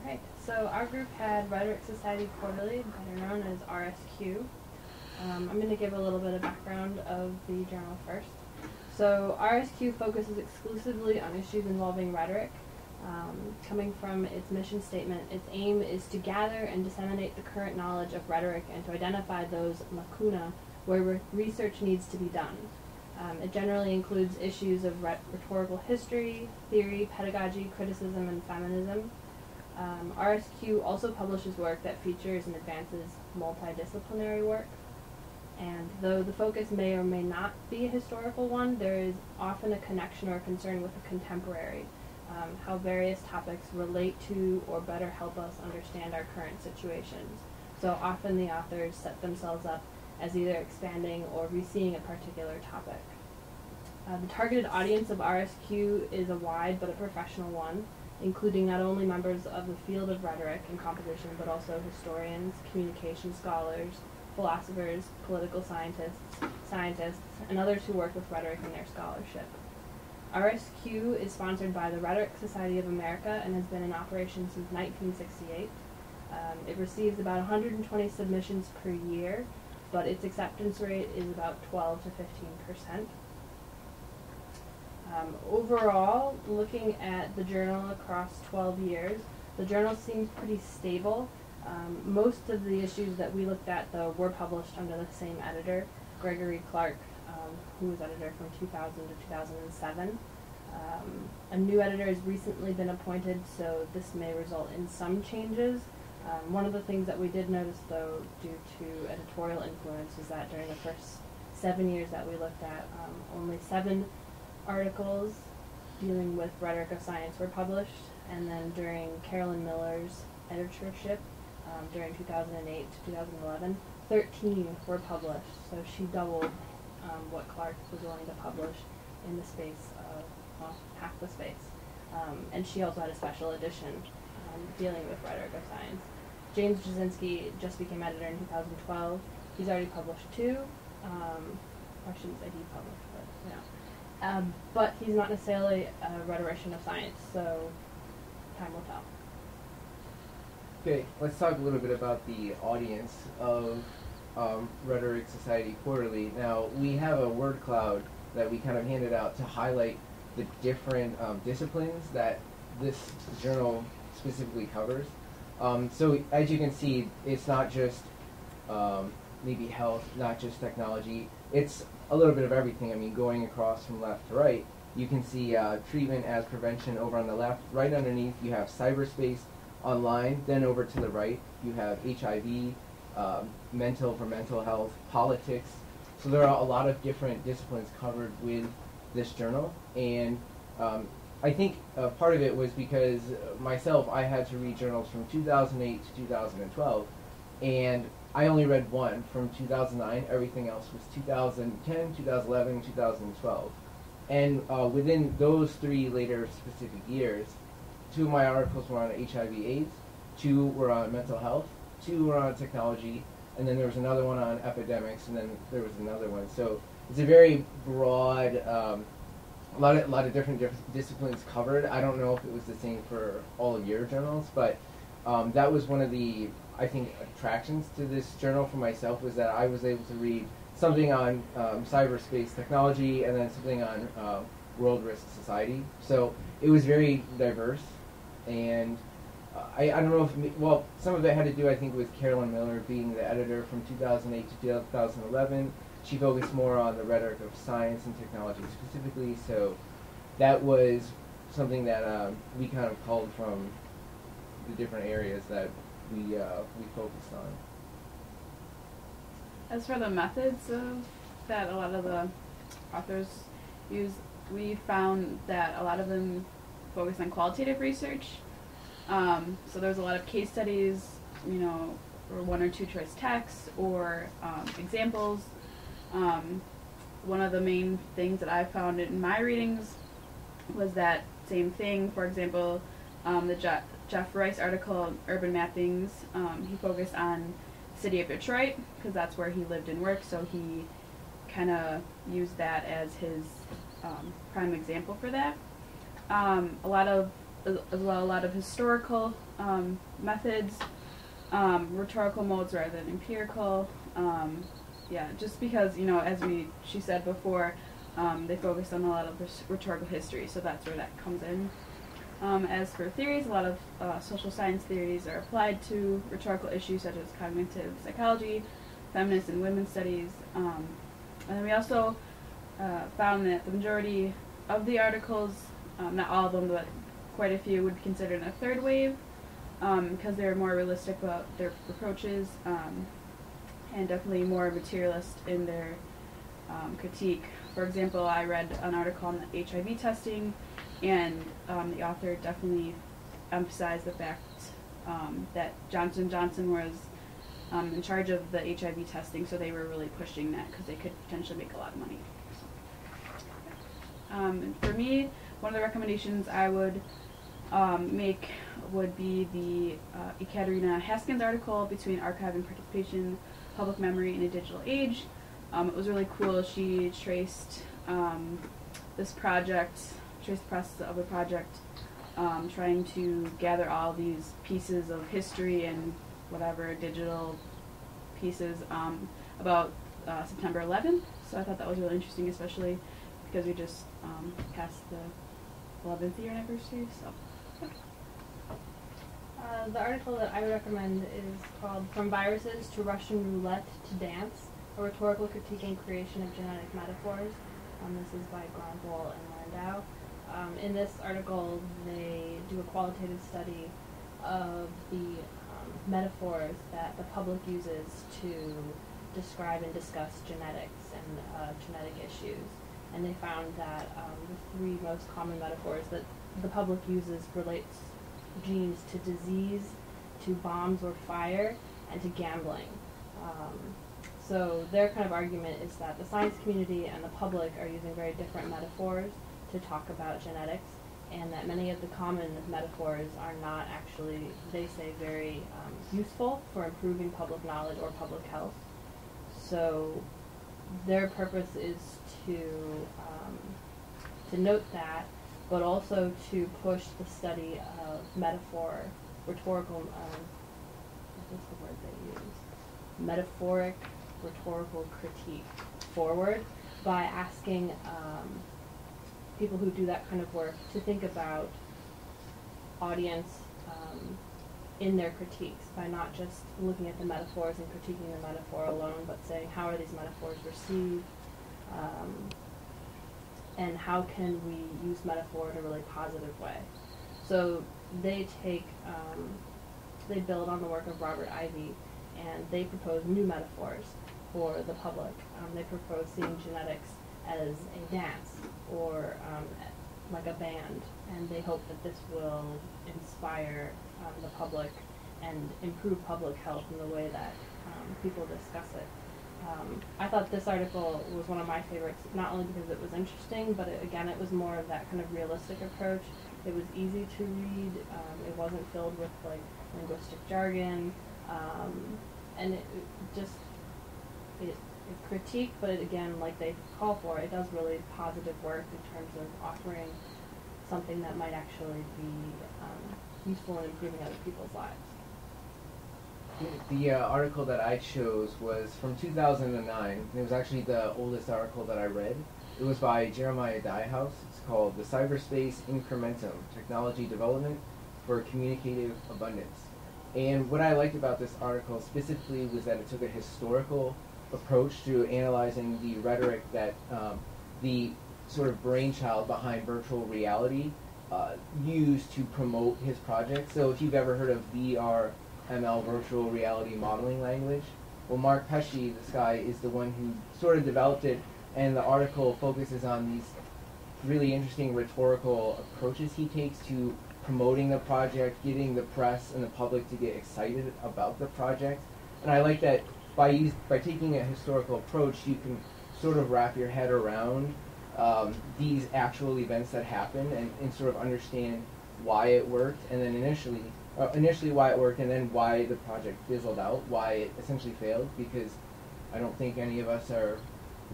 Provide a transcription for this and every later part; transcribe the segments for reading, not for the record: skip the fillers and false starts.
Right, so our group had Rhetoric Society Quarterly, better known as RSQ. I'm going to give a little bit of background of the journal first. So RSQ focuses exclusively on issues involving rhetoric. Coming from its mission statement, its aim is to gather and disseminate the current knowledge of rhetoric and to identify those lacuna where research needs to be done. It generally includes issues of rhetorical history, theory, pedagogy, criticism, and feminism. RSQ also publishes work that features and advances multidisciplinary work. And though the focus may or may not be a historical one, there is often a connection or concern with a contemporary, how various topics relate to or better help us understand our current situations. So often the authors set themselves up as either expanding or re-seeing a particular topic. The targeted audience of RSQ is a wide but a professional one, including not only members of the field of rhetoric and composition, but also historians, communication scholars, philosophers, political scientists, and others who work with rhetoric in their scholarship. RSQ is sponsored by the Rhetoric Society of America and has been in operation since 1968. It receives about 120 submissions per year, but its acceptance rate is about 12 to 15%. Overall, looking at the journal across 12 years, the journal seems pretty stable. Most of the issues that we looked at, though, were published under the same editor, Gregory Clark, who was editor from 2000 to 2007. A new editor has recently been appointed, so this may result in some changes. One of the things that we did notice, though, due to editorial influence, was that during the first 7 years that we looked at, only 7 articles dealing with rhetoric of science were published, and then during Carolyn Miller's editorship, during 2008 to 2011, 13 were published, so she doubled what Clark was willing to publish in the space of, well, half the space. And she also had a special edition dealing with rhetoric of science. James Jasinski just became editor in 2012. He's already published 2. I shouldn't say he published, but you know. But he's not necessarily a rhetorician of science, so time will tell. Okay, let's talk a little bit about the audience of Rhetoric Society Quarterly. Now, we have a word cloud that we kind of handed out to highlight the different disciplines that this journal specifically covers. So, as you can see, it's not just maybe health, not just technology. It's a little bit of everything. I mean, going across from left to right, you can see treatment as prevention over on the left. Right underneath, you have cyberspace, online. Then over to the right, you have HIV, mental for mental health, politics. So there are a lot of different disciplines covered with this journal. And I think part of it was because myself, I had to read journals from 2008 to 2012. And I only read one from 2009. Everything else was 2010, 2011, 2012. And within those 3 later specific years, 2 of my articles were on HIV/AIDS, 2 were on mental health, 2 were on technology, and then there was another one on epidemics, and then there was another one. So it's a very broad, a lot of different disciplines covered. I don't know if it was the same for all of your journals, but that was one of the, I think, attractions to this journal for myself, was that I was able to read something on cyberspace technology and then something on world risk society. So it was very diverse, and I don't know if, well, some of it had to do, I think, with Carolyn Miller being the editor from 2008 to 2011. She focused more on the rhetoric of science and technology specifically, so that was something that we kind of culled from the different areas that we focused on. As for the methods that a lot of the authors use, we found that a lot of them focus on qualitative research. So there's a lot of case studies, you know, or 1 or 2 choice texts or examples. One of the main things that I found in my readings was that same thing. For example, the Jeff Rice article, Urban Mappings, he focused on the city of Detroit because that's where he lived and worked, so he kind of used that as his prime example for that. A lot of as well a lot of historical methods, rhetorical modes rather than empirical. Yeah, just because, as she said before, they focus on a lot of this rhetorical history, so that's where that comes in. As for theories, a lot of social science theories are applied to rhetorical issues such as cognitive psychology, feminist and women's studies. And then we also found that the majority of the articles, not all of them, but quite a few, would be considered a third wave because they're more realistic about their approaches and definitely more materialist in their critique. For example, I read an article on the HIV testing, and the author definitely emphasized the fact that Johnson & Johnson was in charge of the HIV testing, so they were really pushing that because they could potentially make a lot of money. And for me, one of the recommendations I would make would be the Ekaterina Haskins article, Between Archive and Participation, Public Memory in a Digital Age. It was really cool. She traced this project, traced the process of a project, trying to gather all these pieces of history and whatever digital pieces about September 11th. So I thought that was really interesting, especially because we just passed the 11th year anniversary. So. The article that I would recommend is called From Viruses to Russian Roulette to Dance, a rhetorical critique and creation of genetic metaphors. This is by Grandwall and Landau. In this article, they do a qualitative study of the metaphors that the public uses to describe and discuss genetics and genetic issues. And they found that the three most common metaphors that the public uses relates genes to disease, to bombs or fire, and to gambling. So their kind of argument is that the science community and the public are using very different metaphors to talk about genetics, and that many of the common metaphors are not actually, they say, very useful for improving public knowledge or public health. So their purpose is to note that, but also to push the study of metaphor, rhetorical, what's the word they use? Metaphoric rhetorical critique forward by asking people who do that kind of work to think about audience in their critiques by not just looking at the metaphors and critiquing the metaphor alone, but saying how are these metaphors received, and how can we use metaphor in a really positive way. So they take, they build on the work of Robert Ivy, and they propose new metaphors for the public. They propose seeing genetics as a dance or like a band, and they hope that this will inspire the public and improve public health in the way that people discuss it. I thought this article was one of my favorites, not only because it was interesting, but again, it was more of that kind of realistic approach. It was easy to read. It wasn't filled with like linguistic jargon, and it critique, but it, again, like they call for, it does really positive work in terms of offering something that might actually be useful in improving other people's lives. The article that I chose was from 2009. It was actually the oldest article that I read. It was by Jeremiah Diehouse. It's called The Cyberspace Incrementum, Technology Development for Communicative Abundance. And what I liked about this article specifically was that it took a historical approach to analyzing the rhetoric that the sort of brainchild behind virtual reality used to promote his project. So if you've ever heard of VR, ML, virtual reality modeling language, well, Mark Pesce, this guy, is the one who sort of developed it, and the article focuses on these really interesting rhetorical approaches he takes to promoting the project, getting the press and the public to get excited about the project. And I like that by taking a historical approach, you can sort of wrap your head around these actual events that happened and sort of understand why it worked, and then initially why it worked, and then why the project fizzled out, why it essentially failed, because I don't think any of us are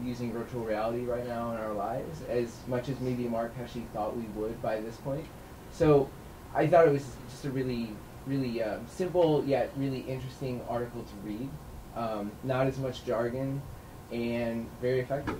using virtual reality right now in our lives as much as maybe Mark Pesce thought we would by this point. So I thought it was just a really, really simple yet really interesting article to read. Not as much jargon, and very effective.